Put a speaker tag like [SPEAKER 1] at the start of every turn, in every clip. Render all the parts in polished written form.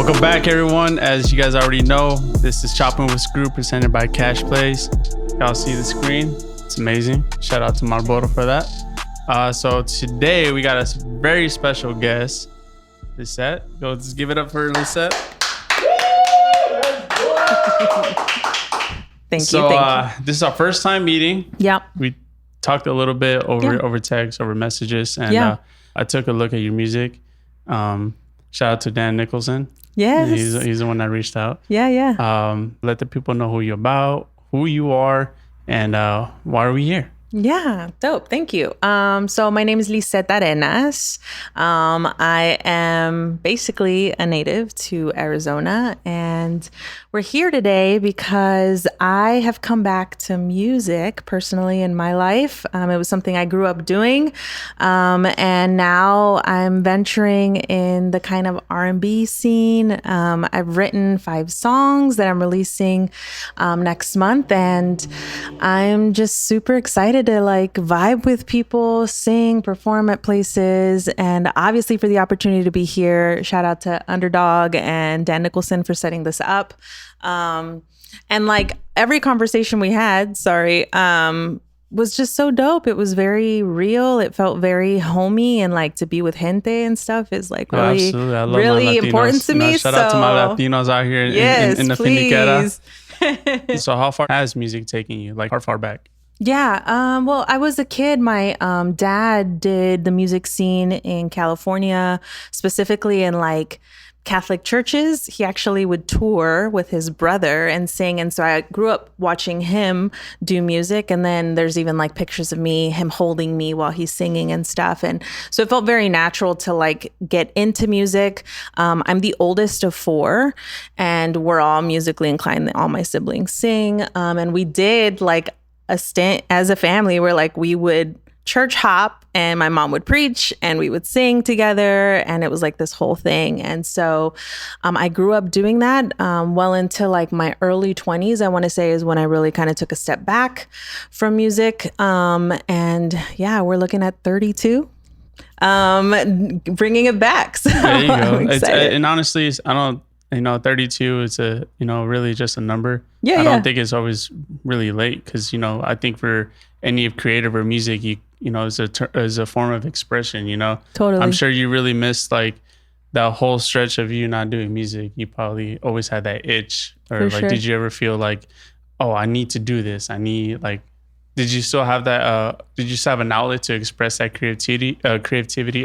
[SPEAKER 1] Welcome back, everyone. As you guys already know, this is Choppin with Group presented by Cash Plays. Y'all see the screen? It's amazing. Shout out to Marlboro for that. So today we got a very special guest, Lizeth. Go, just give it up for Lizeth.
[SPEAKER 2] Thank you.
[SPEAKER 1] So this is our first time meeting.
[SPEAKER 2] Yep.
[SPEAKER 1] We talked a little bit over text, over messages, and I took a look at your music. Shout out to Dan Nicholson.
[SPEAKER 2] Yes.
[SPEAKER 1] He's the one that reached out.
[SPEAKER 2] Yeah.
[SPEAKER 1] Let the people know who you're about, who you are, and why are we here?
[SPEAKER 2] Yeah, dope. Thank you. So my name is Lizeth Arenas. I am basically a native to Arizona, and we're here today because I have come back to music personally in my life. It was something I grew up doing, and now I'm venturing in the kind of R&B scene. I've written 5 songs that I'm releasing next month, and I'm just super excited to like vibe with people, sing, perform at places, and obviously for the opportunity to be here. Shout out to Underdog and Dan Nicholson for setting this up. And like every conversation we had, was just so dope. It was very real. It felt very homey, and like to be with gente and stuff is like really important to me.
[SPEAKER 1] Shout out to my Latinos out here in the Finiquera. So how far has music taken you? Like how far back?
[SPEAKER 2] Yeah. Well, I was a kid. My dad did the music scene in California, specifically in like Catholic churches. He actually would tour with his brother and sing. And so I grew up watching him do music. And then there's even like pictures of him holding me while he's singing and stuff. And so it felt very natural to like get into music. I'm the oldest of 4, and we're all musically inclined. All my siblings sing. And we did like a stint as a family where like we would church hop and my mom would preach and we would sing together, and it was like this whole thing. And so I grew up doing that well into like my early 20s, I want to say, is when I really kind of took a step back from music. And yeah, we're looking at 32 bringing it back. So
[SPEAKER 1] there you go. And honestly, I don't 32 is really just a number. I don't think it's always really late, because I think for any creative or music, is a form of expression. Totally. I'm sure you really missed like that whole stretch of you not doing music. You probably always had that itch, or like, did you ever feel like, oh, I need to do this? I need like, did you still have that? Did you still have an outlet to express that creativity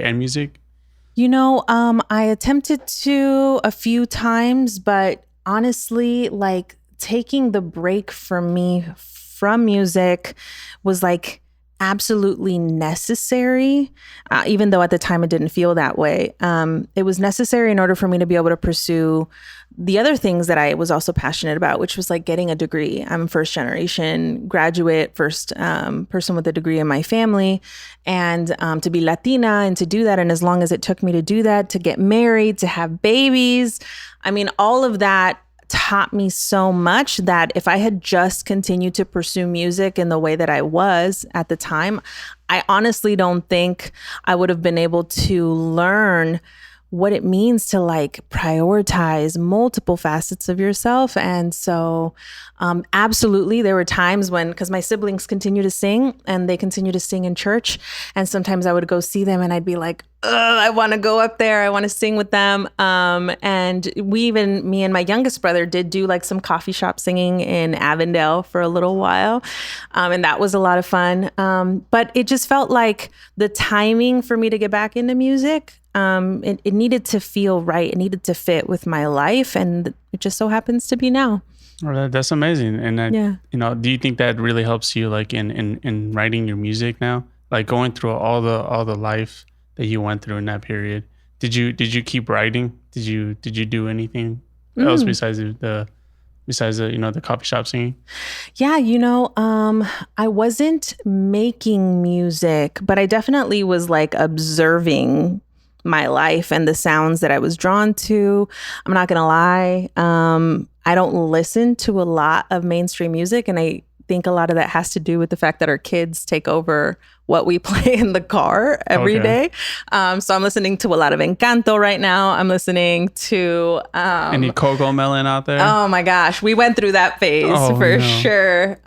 [SPEAKER 1] and music?
[SPEAKER 2] I attempted to a few times, but honestly, like taking the break for me from music was like absolutely necessary, even though at the time it didn't feel that way. It was necessary in order for me to be able to pursue the other things that I was also passionate about, which was like getting a degree. I'm a first generation graduate, first person with a degree in my family, and to be Latina and to do that. And as long as it took me to do that, to get married, to have babies, I mean, all of that taught me so much that if I had just continued to pursue music in the way that I was at the time, I honestly don't think I would have been able to learn what it means to like prioritize multiple facets of yourself. And so absolutely, there were times when, because my siblings continue to sing and they continue to sing in church, and sometimes I would go see them and I'd be like, I want to go up there, I want to sing with them. And me and my youngest brother did do like some coffee shop singing in Avondale for a little while, and that was a lot of fun. But it just felt like the timing for me to get back into music, it needed to feel right. It needed to fit with my life, and it just so happens to be now.
[SPEAKER 1] Well, that's amazing. And do you think that really helps you like in writing your music now? Like going through all the life that you went through in that period. Did you keep writing? Did you do anything else besides the coffee shop singing?
[SPEAKER 2] Yeah, I wasn't making music, but I definitely was like observing my life and the sounds that I was drawn to. I'm not gonna lie. I don't listen to a lot of mainstream music, and I think a lot of that has to do with the fact that our kids take over what we play in the car every day. So I'm listening to a lot of Encanto right now. I'm listening to...
[SPEAKER 1] Any Coco Melon out there?
[SPEAKER 2] Oh my gosh. We went through that phase for sure.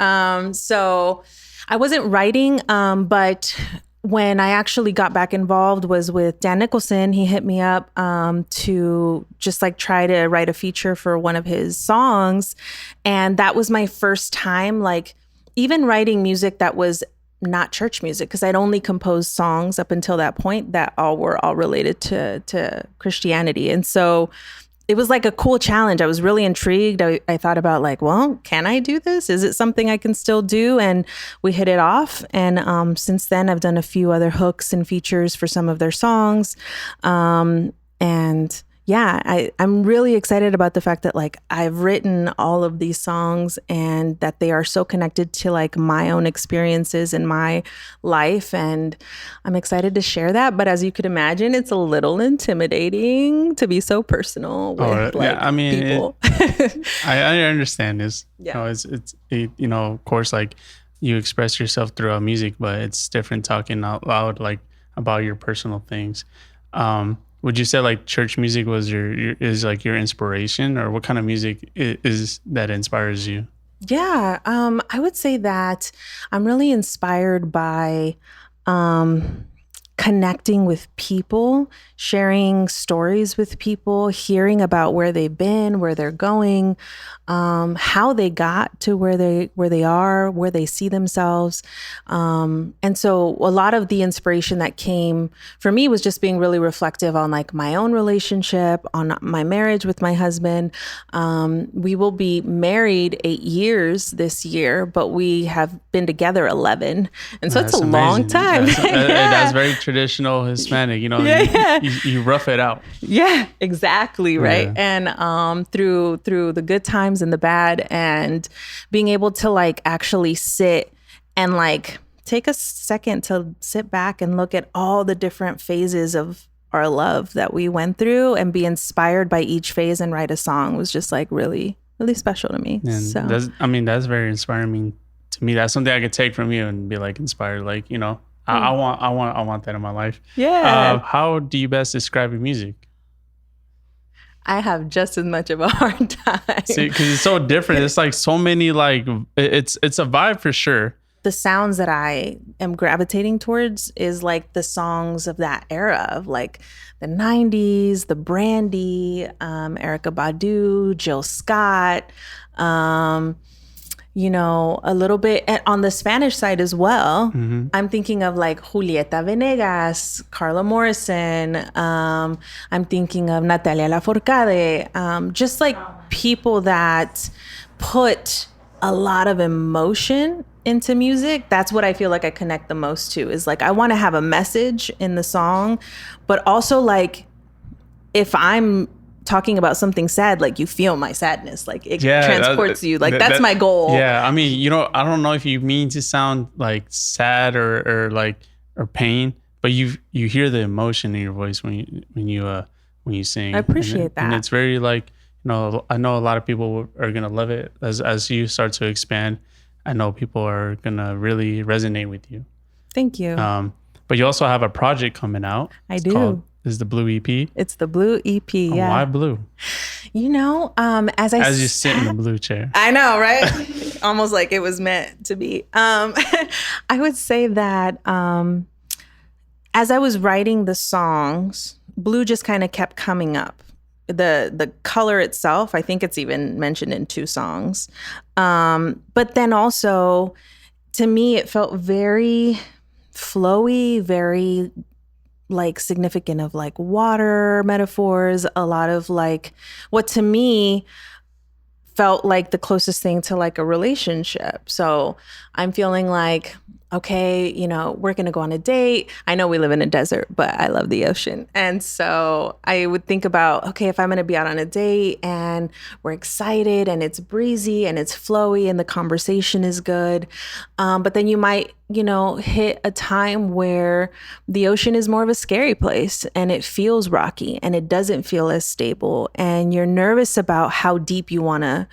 [SPEAKER 2] So I wasn't writing, but when I actually got back involved was with Dan Nicholson. He hit me up to just like try to write a feature for one of his songs. And that was my first time, like even writing music that was not church music, because I'd only composed songs up until that point that were all related to Christianity. And so it was like a cool challenge. I was really intrigued. I thought about like, well, can I do this? Is it something I can still do? And we hit it off. And since then, I've done a few other hooks and features for some of their songs. And yeah, I'm really excited about the fact that like I've written all of these songs and that they are so connected to like my own experiences in my life. And I'm excited to share that. But as you could imagine, it's a little intimidating to be so personal with people.
[SPEAKER 1] I understand this. Yeah. You know, of course, like you express yourself throughout music, but it's different talking out loud, like about your personal things. Would you say like church music was is like your inspiration, or what kind of music is that inspires you?
[SPEAKER 2] Yeah, I would say that I'm really inspired by connecting with people, sharing stories with people, hearing about where they've been, where they're going, how they got to where they are, where they see themselves. And so a lot of the inspiration that came for me was just being really reflective on like my own relationship, on my marriage with my husband. We will be married 8 years this year, but we have been together 11. And so it's a long time.
[SPEAKER 1] That's very traditional Hispanic, you know, you rough it out.
[SPEAKER 2] Yeah, exactly. Right. Yeah. And through the good times and the bad, and being able to like actually sit and like take a second to sit back and look at all the different phases of our love that we went through and be inspired by each phase and write a song was just like really, really special to me.
[SPEAKER 1] And
[SPEAKER 2] so
[SPEAKER 1] that's very inspiring to me. That's something I could take from you and be like inspired, like, you know, I want that in my life.
[SPEAKER 2] Yeah.
[SPEAKER 1] How do you best describe your music?
[SPEAKER 2] I have just as much of a hard time.
[SPEAKER 1] See, because it's so different. It's like so many, like it's a vibe for sure.
[SPEAKER 2] The sounds that I am gravitating towards is like the songs of that era of like the 90s, the Brandy, Erykah Badu, Jill Scott, you know, a little bit on the Spanish side as well. Mm-hmm. I'm thinking of like Julieta Venegas, Carla Morrison. I'm thinking of Natalia Lafourcade. Just like people that put a lot of emotion into music. That's what I feel like I connect the most to, is like I want to have a message in the song, but also like if I'm talking about something sad, like you feel my sadness, like it transports you, like that's my goal.
[SPEAKER 1] Yeah, I mean, you know, I don't know if you mean to sound like sad or pain, but you hear the emotion in your voice when you sing.
[SPEAKER 2] I appreciate that.
[SPEAKER 1] And it's very like, you know, I know a lot of people are gonna love it as you start to expand. I know people are gonna really resonate with you.
[SPEAKER 2] Thank you.
[SPEAKER 1] But you also have a project coming out.
[SPEAKER 2] I do.
[SPEAKER 1] Is the Blue EP?
[SPEAKER 2] It's the Blue EP, yeah.
[SPEAKER 1] Why blue?
[SPEAKER 2] You know, as you
[SPEAKER 1] sit in the blue chair.
[SPEAKER 2] I know, right? Almost like it was meant to be. I would say that as I was writing the songs, blue just kind of kept coming up. The color itself, I think it's even mentioned in 2 songs. But then also, to me, it felt very flowy, very like significant of like water metaphors, a lot of like what to me felt like the closest thing to like a relationship. So I'm feeling like, okay, you know, we're going to go on a date. I know we live in a desert, but I love the ocean. And so I would think about, okay, if I'm going to be out on a date and we're excited and it's breezy and it's flowy and the conversation is good. But then you might hit a time where the ocean is more of a scary place and it feels rocky and it doesn't feel as stable. And you're nervous about how deep you want to,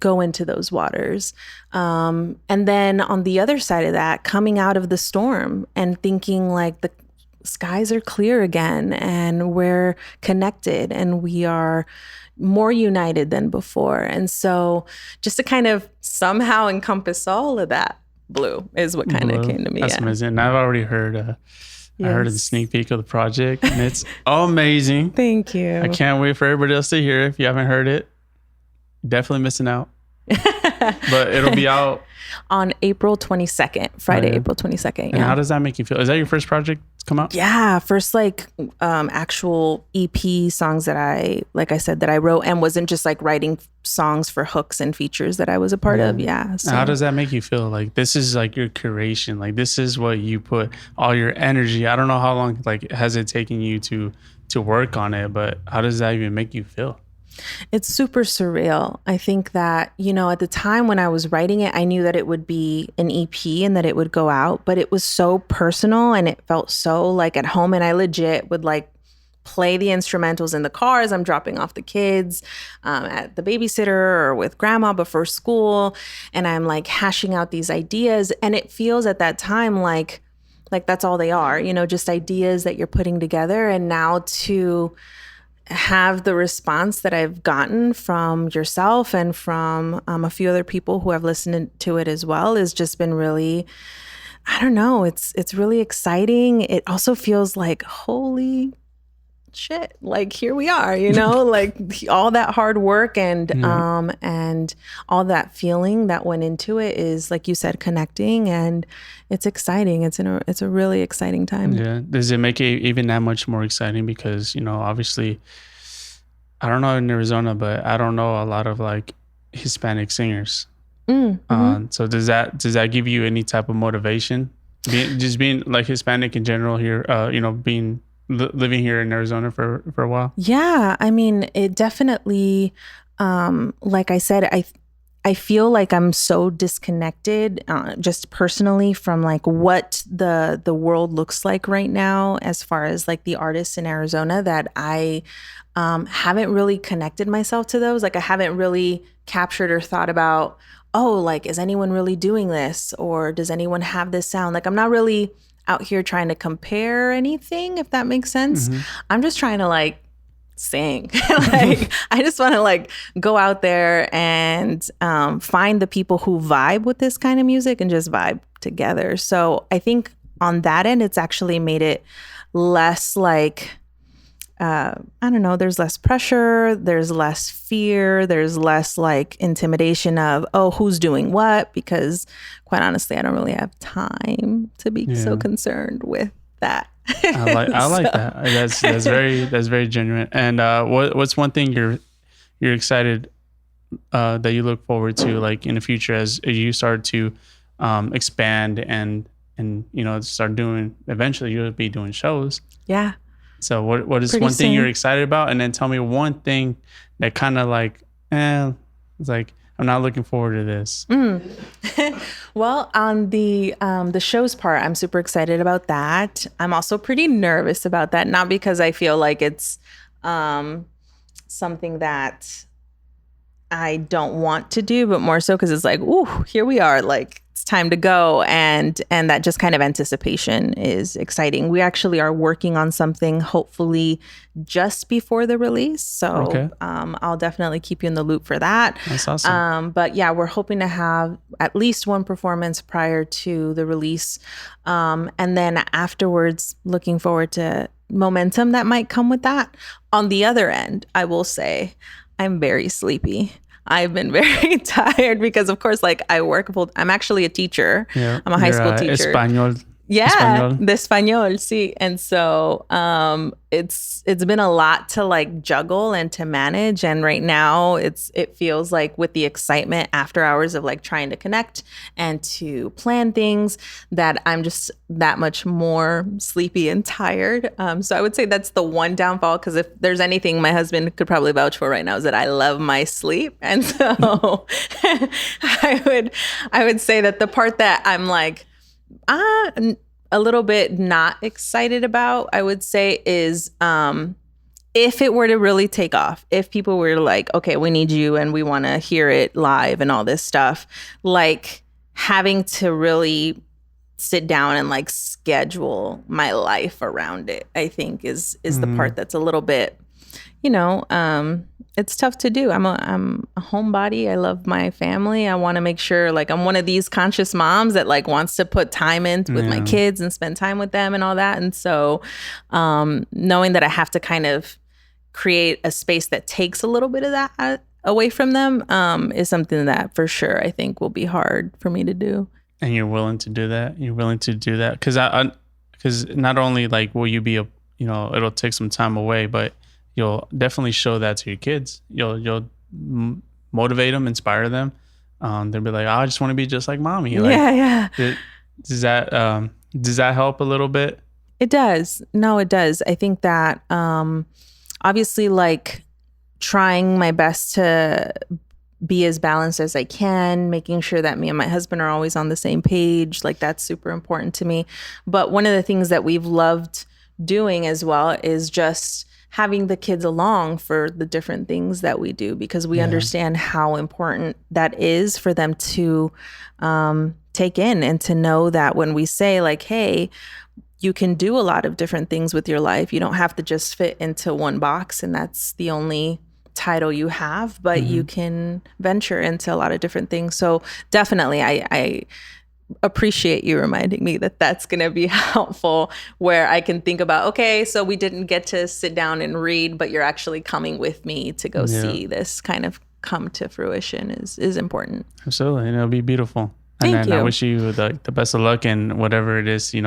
[SPEAKER 2] go into those waters. And then on the other side of that, coming out of the storm and thinking like the skies are clear again and we're connected and we are more united than before. And so just to kind of somehow encompass all of that, Blue is what kind of came to me.
[SPEAKER 1] That's amazing. I've already heard, I heard a sneak peek of the project and it's amazing.
[SPEAKER 2] Thank you.
[SPEAKER 1] I can't wait for everybody else to hear it. If you haven't heard it, definitely missing out. But it'll be out
[SPEAKER 2] on April 22nd, Friday, April 22nd.
[SPEAKER 1] And how does that make you feel? Is that your first project to come out?
[SPEAKER 2] Yeah, first actual EP songs that I wrote, and wasn't just like writing songs for hooks and features that I was a part of. Yeah.
[SPEAKER 1] So. How does that make you feel? Like this is like your curation. Like this is what you put all your energy. I don't know how long has it taken you to work on it, but how does that even make you feel?
[SPEAKER 2] It's super surreal. I think that, at the time when I was writing it, I knew that it would be an EP and that it would go out, but it was so personal and it felt so like at home. And I legit would like play the instrumentals in the car as I'm dropping off the kids at the babysitter or with grandma before school. And I'm like hashing out these ideas. And it feels at that time like that's all they are, just ideas that you're putting together. And now to have the response that I've gotten from yourself and from a few other people who have listened to it as well has just been really, I don't know, it's really exciting. It also feels like, holy shit, like here we are, like all that hard work and all that feeling that went into it is, like you said, connecting, and it's exciting. It's a really exciting time.
[SPEAKER 1] Yeah. Does it make it even that much more exciting? Because, obviously, I don't know in Arizona, but I don't know a lot of like Hispanic singers. So does that give you any type of motivation? Being like Hispanic in general here, living here in Arizona for a while?
[SPEAKER 2] Yeah, I mean, it definitely, like I said, I feel like I'm so disconnected just personally from like what the world looks like right now as far as like the artists in Arizona, that I haven't really connected myself to those. Like I haven't really captured or thought about, like, is anyone really doing this? Or does anyone have this sound? Like I'm not really out here trying to compare anything, if that makes sense. Mm-hmm. I'm just trying to like sing. Like I just want to like go out there and find the people who vibe with this kind of music and just vibe together. So I think on that end, it's actually made it less like, I don't know, there's less pressure, there's less fear, there's less like intimidation of, who's doing what? Because quite honestly, I don't really have time to be so concerned with that.
[SPEAKER 1] I like that. That's very genuine. And what's one thing you're excited that you look forward to like in the future as you start to expand and start doing, eventually you'll be doing shows.
[SPEAKER 2] Yeah.
[SPEAKER 1] So what is one thing you're excited about? And then tell me one thing that kind of like, it's like, I'm not looking forward to this.
[SPEAKER 2] Well, on the shows part, I'm super excited about that. I'm also pretty nervous about that, not because I feel like it's something that I don't want to do, but more so because it's like, ooh, here we are, like it's time to go, and that just kind of anticipation is exciting. We actually are working on something hopefully just before the release, so I'll definitely keep you in the loop for that.
[SPEAKER 1] That's awesome.
[SPEAKER 2] But yeah, we're hoping to have at least one performance prior to the release, and then afterwards, looking forward to momentum that might come with that. On the other end, I will say I'm very sleepy. I've been very tired because, of course, like I work I'm actually a teacher. Yeah. I'm a high school teacher.
[SPEAKER 1] Español.
[SPEAKER 2] Yeah, de español, sí. And so it's been a lot to like juggle and to manage. And right now it feels like with the excitement after hours of like trying to connect and to plan things that I'm just that much more sleepy and tired. So I would say that's the one downfall, because if there's anything my husband could probably vouch for right now is that I love my sleep. And so I would say that the part that I'm like A little bit not excited about, I would say, is if it were to really take off, if people were like, okay, we need you and we want to hear it live and all this stuff, like having to really sit down and like schedule my life around it, I think is the part that's a little bit, it's tough to do. I'm a homebody. I love my family. I want to make sure, like, I'm one of these conscious moms that like wants to put time in with my kids and spend time with them and all that. And so knowing that I have to kind of create a space that takes a little bit of that away from them is something that for sure I think will be hard for me to do.
[SPEAKER 1] And you're willing to do that? You're willing to do that? Because not only like will you be it'll take some time away, but you'll definitely show that to your kids. You'll motivate them, inspire them. They'll be like, oh, I just want to be just like mommy. Like,
[SPEAKER 2] yeah.
[SPEAKER 1] Does that help a little bit?
[SPEAKER 2] It does. No, it does. I think that obviously, like, trying my best to be as balanced as I can, making sure that me and my husband are always on the same page. Like, that's super important to me. But one of the things that we've loved doing as well is just having the kids along for the different things that we do, because we understand how important that is for them to take in and to know that when we say like, hey, you can do a lot of different things with your life. You don't have to just fit into one box and that's the only title you have, but you can venture into a lot of different things. So definitely I appreciate you reminding me that that's going to be helpful, where I can think about, okay, so we didn't get to sit down and read, but you're actually coming with me to go see this kind of come to fruition is important.
[SPEAKER 1] Absolutely. And it'll be beautiful.
[SPEAKER 2] Thank you.
[SPEAKER 1] I wish you the best of luck in whatever it is, you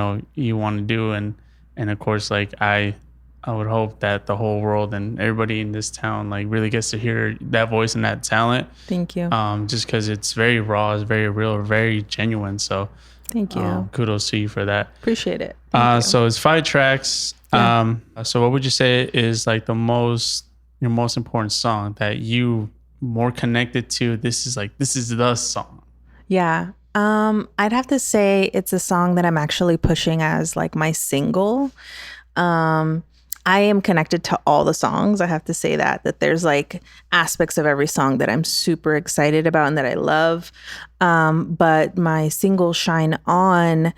[SPEAKER 1] want to do. And of course, like I would hope that the whole world and everybody in this town like really gets to hear that voice and that talent.
[SPEAKER 2] Thank you.
[SPEAKER 1] Just because it's very raw, it's very real, very genuine. So
[SPEAKER 2] thank you.
[SPEAKER 1] Kudos to you for that.
[SPEAKER 2] Appreciate it.
[SPEAKER 1] So it's 5 tracks. Yeah. So what would you say is like your most important song that you more connected to? This is the song.
[SPEAKER 2] Yeah. I'd have to say it's a song that I'm actually pushing as like my single. I am connected to all the songs. I have to say that there's like aspects of every song that I'm super excited about and that I love. But my single Shine On,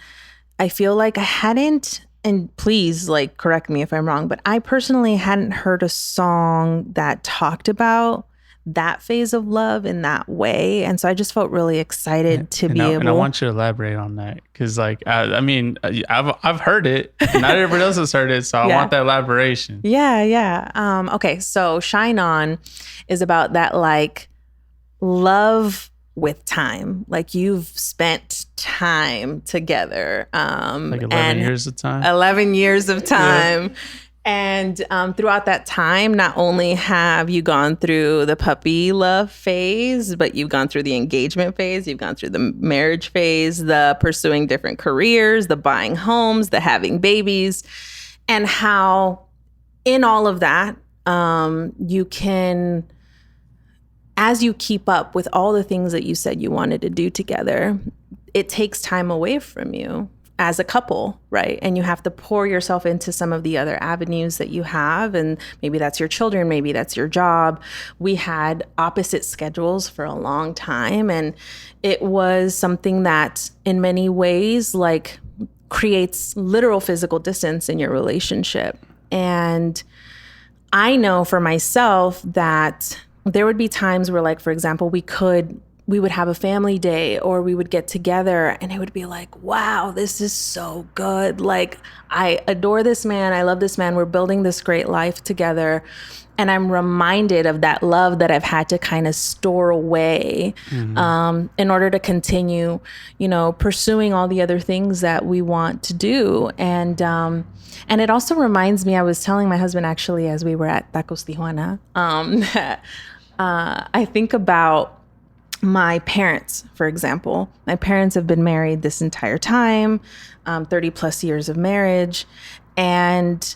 [SPEAKER 2] I feel like I hadn't, and please like correct me if I'm wrong, but I personally hadn't heard a song that talked about that phase of love in that way. And so I just felt really excited to be able.
[SPEAKER 1] And I want you to elaborate on that, because like, I've heard it. Not everybody else has heard it. So I want that elaboration.
[SPEAKER 2] Yeah. Okay. So Shine On is about that like love with time. Like you've spent time together.
[SPEAKER 1] Like 11 years of time.
[SPEAKER 2] 11 years of time. Yeah. And throughout that time, not only have you gone through the puppy love phase, but you've gone through the engagement phase, you've gone through the marriage phase, the pursuing different careers, the buying homes, the having babies, and how in all of that, you can, as you keep up with all the things that you said you wanted to do together, it takes time away from you as a couple, right? And you have to pour yourself into some of the other avenues that you have. And maybe that's your children, maybe that's your job. We had opposite schedules for a long time. And it was something that in many ways, like creates literal physical distance in your relationship. And I know for myself that there would be times where, like, for example, we would have a family day or we would get together and it would be like, wow, this is so good. Like, I adore this man. I love this man. We're building this great life together. And I'm reminded of that love that I've had to kind of store away in order to continue, pursuing all the other things that we want to do. And it also reminds me, I was telling my husband actually as we were at Tacos Tijuana, that I think about my parents, for example. My parents have been married this entire time, 30 plus years of marriage. And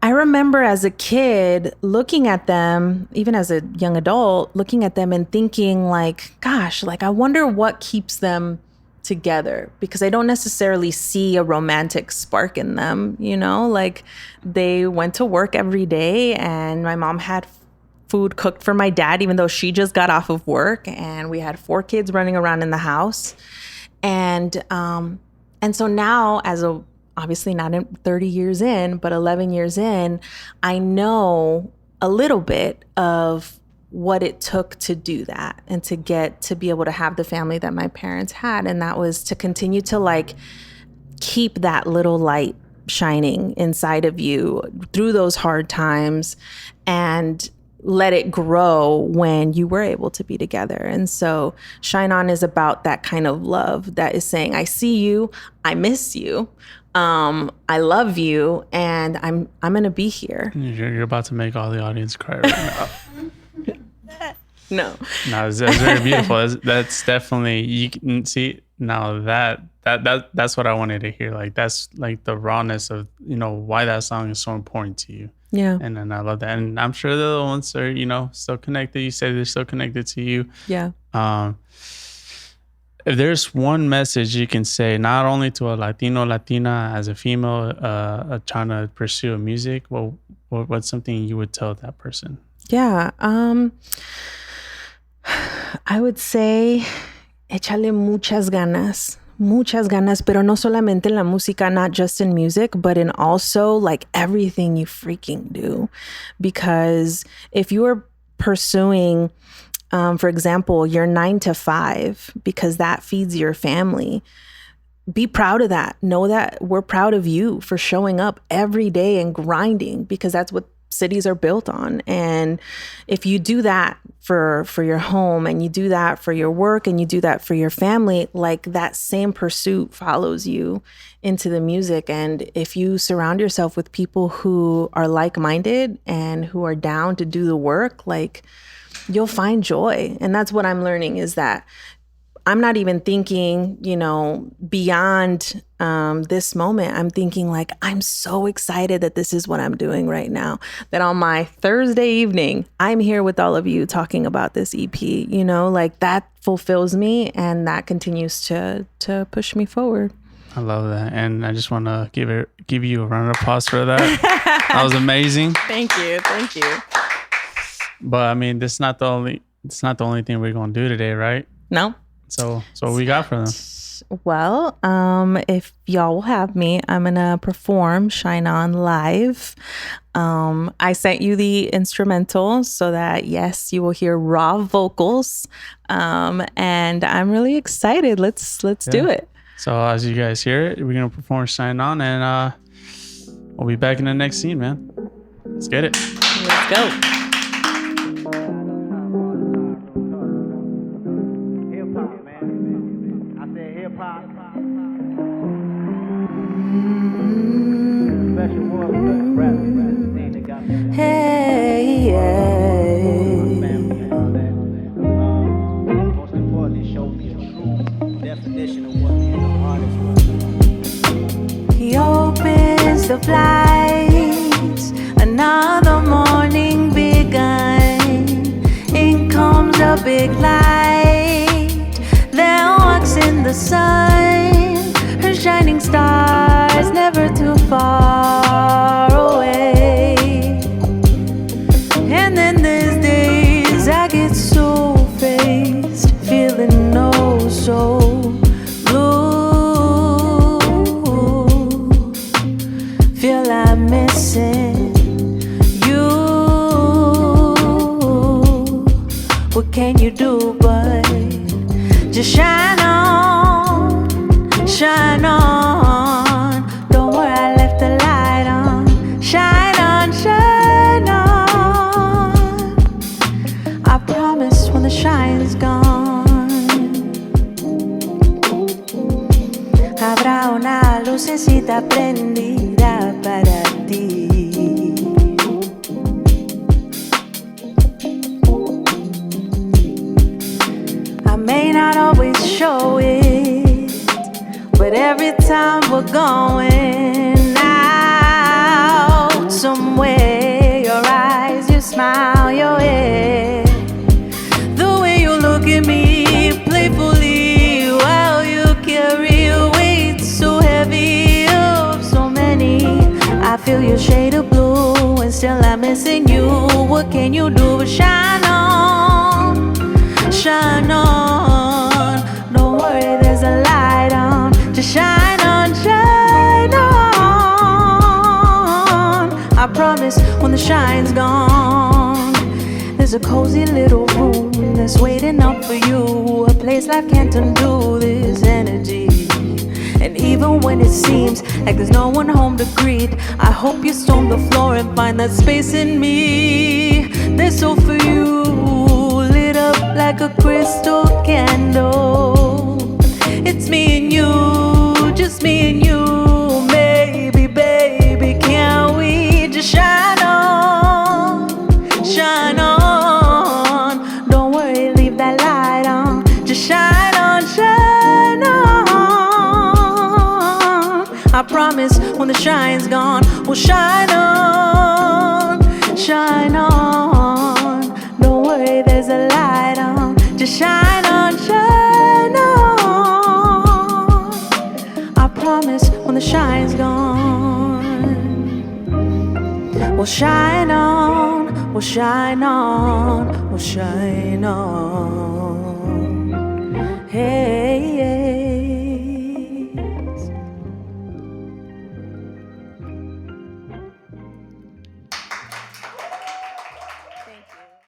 [SPEAKER 2] I remember as a kid looking at them, even as a young adult, looking at them and thinking like, gosh, like I wonder what keeps them together, because I don't necessarily see a romantic spark in them, you know? Like, they went to work every day, and my mom had food cooked for my dad, even though she just got off of work, and we had 4 kids running around in the house. And so now, obviously not in 30 years in, but 11 years in, I know a little bit of what it took to do that and to be able to have the family that my parents had. And that was to continue to like keep that little light shining inside of you through those hard times and let it grow when you were able to be together. And so Shine On is about that kind of love that is saying, I see you, I miss you, I love you, and I'm going to be here.
[SPEAKER 1] You're about to make all the audience cry right now.
[SPEAKER 2] No,
[SPEAKER 1] it's very beautiful. That's definitely, you can see now that's what I wanted to hear. Like, that's like the rawness of, you know, why that song is so important to you.
[SPEAKER 2] Yeah.
[SPEAKER 1] And then I love that. And I'm sure the little ones are, you know, still connected. You said they're still connected to you.
[SPEAKER 2] Yeah.
[SPEAKER 1] If there's one message you can say, not only to a Latina as a female trying to pursue music, well, what's something you would tell that person?
[SPEAKER 2] Yeah. I would say, échale muchas ganas, pero no solamente en la música, not just in music, but in also like everything you freaking do. Because if you are pursuing, for example, your 9 to 5, because that feeds your family, be proud of that. Know that we're proud of you for showing up every day and grinding, because that's what cities are built on. And if you do that for your home, and you do that for your work, and you do that for your family, like that same pursuit follows you into the music. And if you surround yourself with people who are like-minded and who are down to do the work, like, you'll find joy. And that's what I'm learning, is that I'm not even thinking, you know, beyond this moment. I'm thinking like, I'm so excited that this is what I'm doing right now, that on my Thursday evening, I'm here with all of you talking about this EP, you know, like that fulfills me, and that continues to push me forward.
[SPEAKER 1] I love that. And I just want to give you a round of applause for that. That was amazing.
[SPEAKER 2] Thank you.
[SPEAKER 1] But I mean, it's not the only thing we're going to do today, right?
[SPEAKER 2] No.
[SPEAKER 1] So what we got for them?
[SPEAKER 2] Well, if y'all will have me, I'm going to perform Shine On live. I sent you the instrumental so that, yes, you will hear raw vocals. And I'm really excited. Let's do it.
[SPEAKER 1] So as you guys hear it, we're going to perform Shine On, and we'll be back in the next scene, man. Let's get it.
[SPEAKER 2] Let's go. Hey,
[SPEAKER 3] most importantly, show me a true definition of what being an artist was.
[SPEAKER 2] He opens the flights, another morning begun. In comes a big light, then walks in the sun. Her shining stars never too far away. And then there's days I get so faced, feeling oh so blue. Feel I'm missing you. What can you do but just shine on, shine on. Don't worry, I left the light on. Shine on, shine on. I promise when the shine's gone, habrá una lucecita prendida para ti. I may not always show it, but every time we're going out somewhere, your eyes, you smile, your head, the way you look at me playfully while you kiss missing you. What can you do but shine on? Shine on. Don't worry, there's a light on. Just shine on, shine on. I promise when the shine's gone, there's a cozy little room that's waiting up for you. A place life can't undo this energy. And even when it seems like there's no one home to greet, I hope you storm the floor and find that space in me. There's so for you, lit up like a crystal candle. It's me and you, just me and you. Maybe, baby, can't we just shine on? Shine on. Don't worry, leave that light on. Just shine on, shine on. I promise when the shine's gone, we'll shine on, shine on. Don't worry, there's a light on. Just shine on, shine on. I promise when the shine's gone, we'll shine on, we'll shine on, we'll shine on.